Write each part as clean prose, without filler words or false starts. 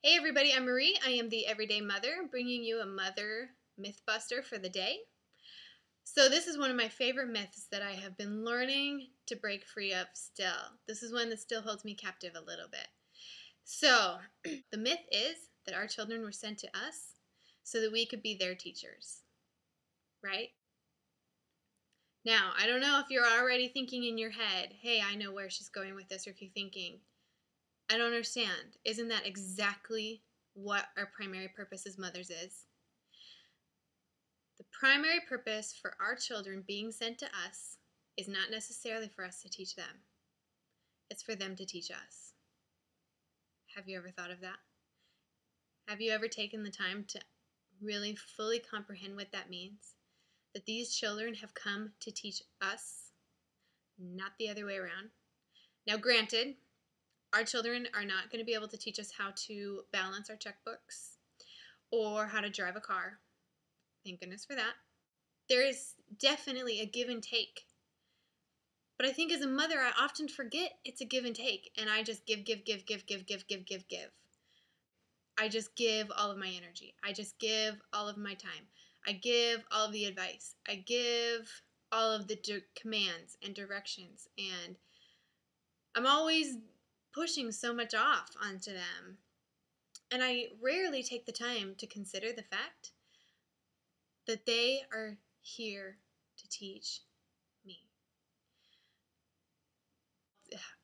Hey everybody, I'm Marie. I am the Everyday Mother, bringing you a mother mythbuster for the day. So this is one of my favorite myths that I have been learning to break free of still. This is one that still holds me captive a little bit. So the myth is that our children were sent to us so that we could be their teachers, right? Now, I don't know if you're already thinking in your head, hey, I know where she's going with this, or if you're thinking, I don't understand. Isn't that exactly what our primary purpose as mothers is? The primary purpose for our children being sent to us is not necessarily for us to teach them. It's for them to teach us. Have you ever thought of that? Have you ever taken the time to really fully comprehend what that means? That these children have come to teach us, not the other way around. Now, granted, our children are not going to be able to teach us how to balance our checkbooks or how to drive a car. Thank goodness for that. There is definitely a give and take. But I think as a mother, I often forget it's a give and take, and I just give. I just give all of my energy. I just give all of my time. I give all of the advice. I give all of the commands and directions, and I'm always pushing so much off onto them. And I rarely take the time to consider the fact that they are here to teach me.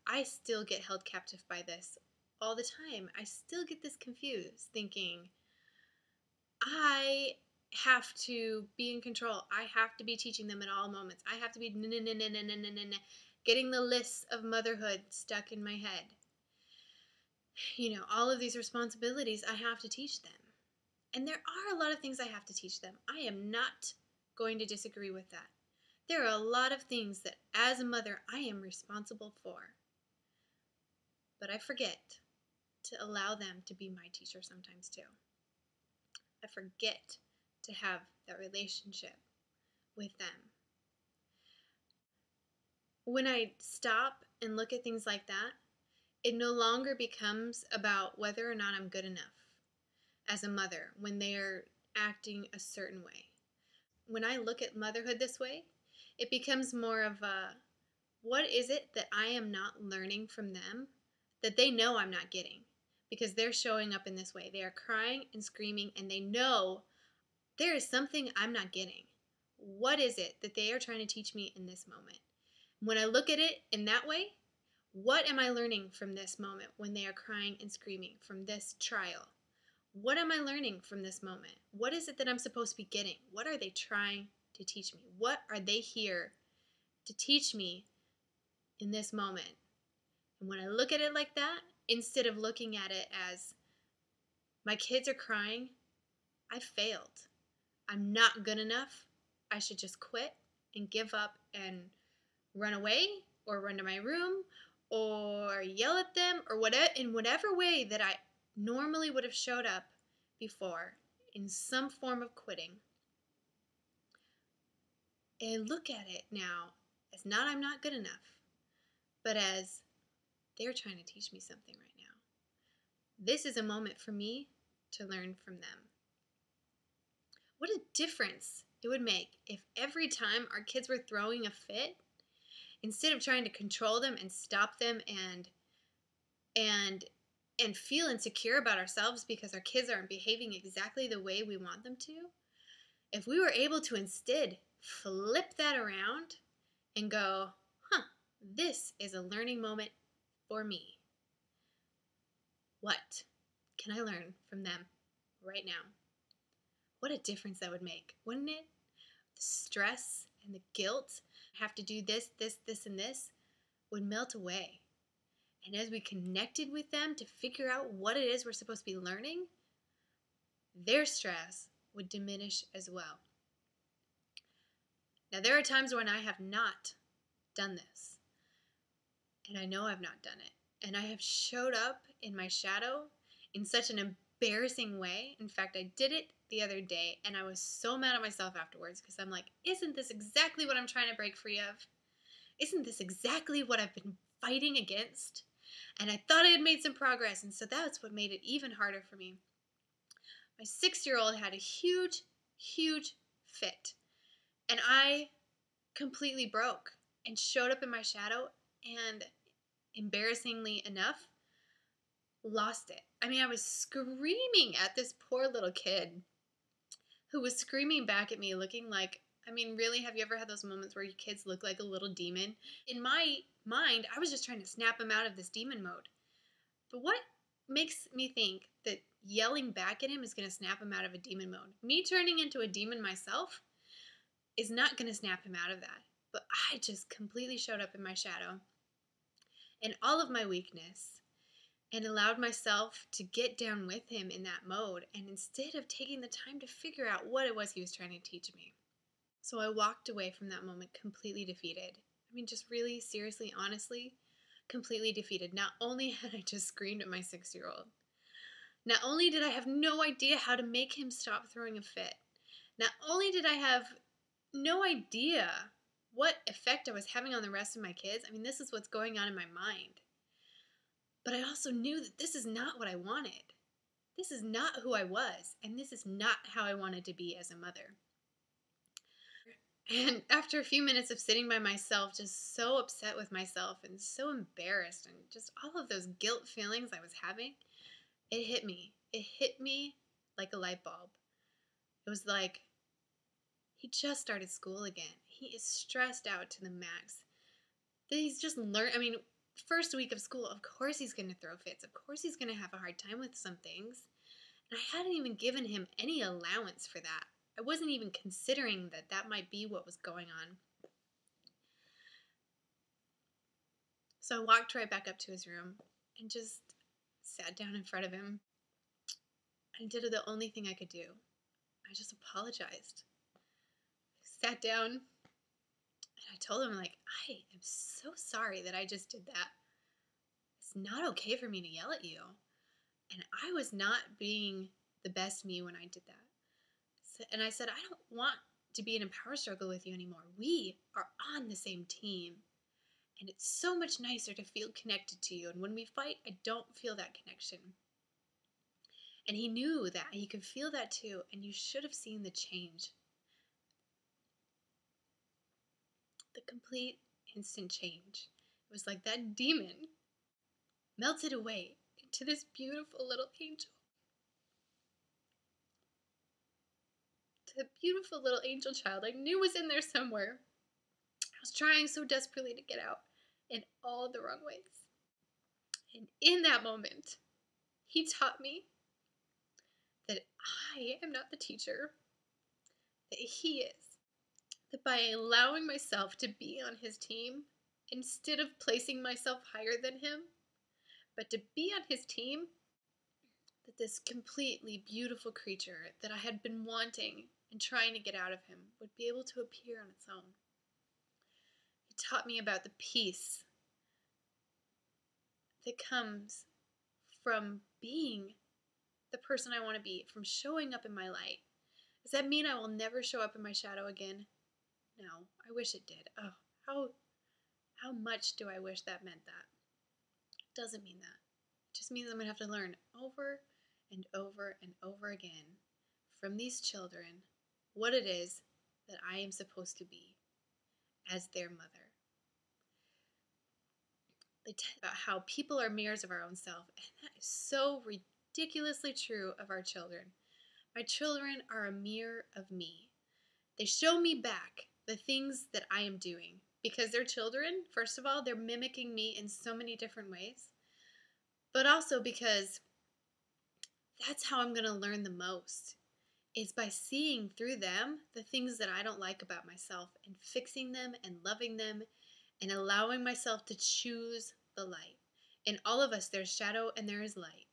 I still get held captive by this all the time. I still get this confused, thinking, I have to be in control. I have to be teaching them at all moments. I have to be getting the lists of motherhood stuck in my head. You know, all of these responsibilities I have to teach them. And there are a lot of things I have to teach them. I am not going to disagree with that. There are a lot of things that as a mother I am responsible for. But I forget to allow them to be my teacher sometimes too. I forget to have that relationship with them. When I stop and look at things like that, it no longer becomes about whether or not I'm good enough as a mother when they are acting a certain way. When I look at motherhood this way, it becomes more of a, what is it that I am not learning from them that they know I'm not getting? Because they're showing up in this way. They are crying and screaming, and they know there is something I'm not getting. What is it that they are trying to teach me in this moment? When I look at it in that way, what am I learning from this moment when they are crying and screaming, from this trial? What am I learning from this moment? What is it that I'm supposed to be getting? What are they trying to teach me? What are they here to teach me in this moment? And when I look at it like that, instead of looking at it as my kids are crying, I failed. I'm not good enough. I should just quit and give up and run away or run to my room or yell at them or whatever, in whatever way that I normally would have showed up before in some form of quitting. And look at it now as not I'm not good enough, but as they're trying to teach me something right now. This is a moment for me to learn from them. What a difference it would make if every time our kids were throwing a fit, instead of trying to control them and stop them and feel insecure about ourselves because our kids aren't behaving exactly the way we want them to, if we were able to instead flip that around and go, this is a learning moment for me. What can I learn from them right now? What a difference that would make, wouldn't it? The stress and the guilt, have to do this, and this, would melt away. And as we connected with them to figure out what it is we're supposed to be learning, their stress would diminish as well. Now, there are times when I have not done this, and I know I've not done it, and I have showed up in my shadow in such an embarrassing way. In fact, I did it the other day, and I was so mad at myself afterwards because I'm like, isn't this exactly what I'm trying to break free of? Isn't this exactly what I've been fighting against? And I thought I had made some progress, and so that's what made it even harder for me. My 6-year-old had a huge, huge fit, and I completely broke and showed up in my shadow and, embarrassingly enough, lost it. I mean, I was screaming at this poor little kid who was screaming back at me, looking like, I mean, really, have you ever had those moments where your kids look like a little demon? In my mind, I was just trying to snap him out of this demon mode. But what makes me think that yelling back at him is going to snap him out of a demon mode? Me turning into a demon myself is not going to snap him out of that. But I just completely showed up in my shadow and all of my weakness and allowed myself to get down with him in that mode, and instead of taking the time to figure out what it was he was trying to teach me. So I walked away from that moment completely defeated. I mean, just really, seriously, honestly, completely defeated. Not only had I just screamed at my 6-year-old, not only did I have no idea how to make him stop throwing a fit, not only did I have no idea what effect I was having on the rest of my kids. I mean, this is what's going on in my mind. But I also knew that this is not what I wanted. This is not who I was, and this is not how I wanted to be as a mother. And after a few minutes of sitting by myself, just so upset with myself and so embarrassed and just all of those guilt feelings I was having, it hit me. It hit me like a light bulb. It was like, he just started school again. He is stressed out to the max. He's just learned, I mean, first week of school, of course he's going to throw fits. Of course he's going to have a hard time with some things. And I hadn't even given him any allowance for that. I wasn't even considering that that might be what was going on. So I walked right back up to his room and just sat down in front of him and did the only thing I could do. I just apologized. I sat down and I told him, like, I am so sorry that I just did that. It's not okay for me to yell at you. And I was not being the best me when I did that. And I said, I don't want to be in a power struggle with you anymore. We are on the same team. And it's so much nicer to feel connected to you. And when we fight, I don't feel that connection. And he knew that. He could feel that too. And you should have seen the change. The complete instant change. It was like that demon melted away into this beautiful little angel. The beautiful little angel child I knew was in there somewhere. I was trying so desperately to get out in all the wrong ways. And in that moment, he taught me that I am not the teacher, that he is. That by allowing myself to be on his team, instead of placing myself higher than him, but to be on his team, that this completely beautiful creature that I had been wanting and trying to get out of him would be able to appear on its own. He taught me about the peace that comes from being the person I want to be, from showing up in my light. Does that mean I will never show up in my shadow again? No, I wish it did. Oh, how much do I wish that meant that? It doesn't mean that. It just means I'm going to have to learn over and over and over again from these children what it is that I am supposed to be as their mother. They tell about how people are mirrors of our own self, and that is so ridiculously true of our children. My children are a mirror of me. They show me back the things that I am doing because they're children. First of all, they're mimicking me in so many different ways, but also because that's how I'm going to learn the most, is by seeing through them the things that I don't like about myself and fixing them and loving them and allowing myself to choose the light. In all of us, there's shadow and there is light.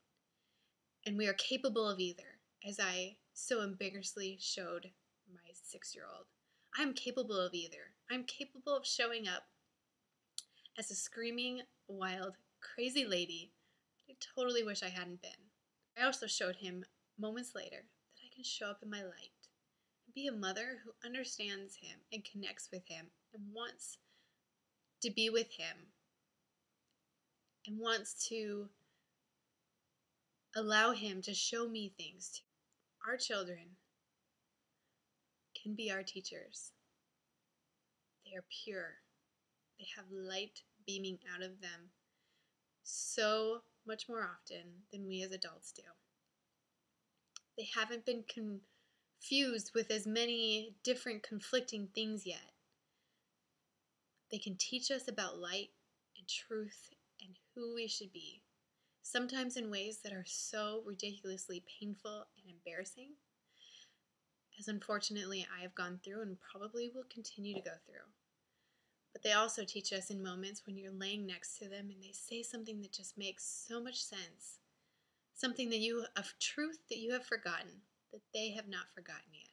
And we are capable of either, as I so embarrassingly showed my 6-year-old. I'm capable of either. I'm capable of showing up as a screaming, wild, crazy lady I totally wish I hadn't been. I also showed him moments later that I can show up in my light and be a mother who understands him and connects with him and wants to be with him and wants to allow Him to show me things too. Our children can be our teachers. They are pure. They have light beaming out of them so much more often than we as adults do. They haven't been confused with as many different conflicting things yet. They can teach us about light and truth and who we should be, sometimes in ways that are so ridiculously painful and embarrassing, as unfortunately I have gone through and probably will continue to go through. But they also teach us in moments when you're laying next to them and they say something that just makes so much sense, something of truth that you have forgotten, that they have not forgotten yet.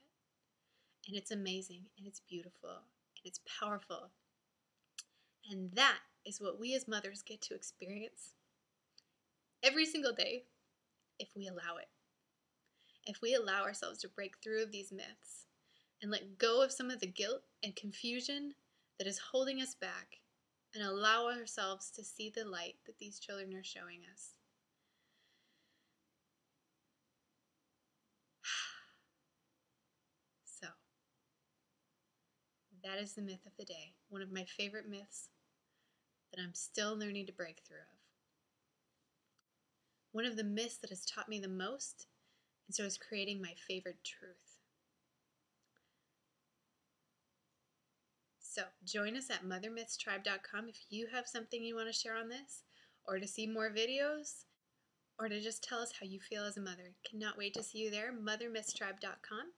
And it's amazing, and it's beautiful, and it's powerful. And that is what we as mothers get to experience every single day if we allow it. If we allow ourselves to break through of these myths and let go of some of the guilt and confusion that is holding us back and allow ourselves to see the light that these children are showing us. So, that is the myth of the day, one of my favorite myths that I'm still learning to break through of. One of the myths that has taught me the most, and so is creating my favorite truth. So join us at mothermythstribe.com if you have something you want to share on this, or to see more videos, or to just tell us how you feel as a mother. Cannot wait to see you there, mothermythstribe.com.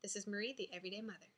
This is Marie, the Everyday Mother.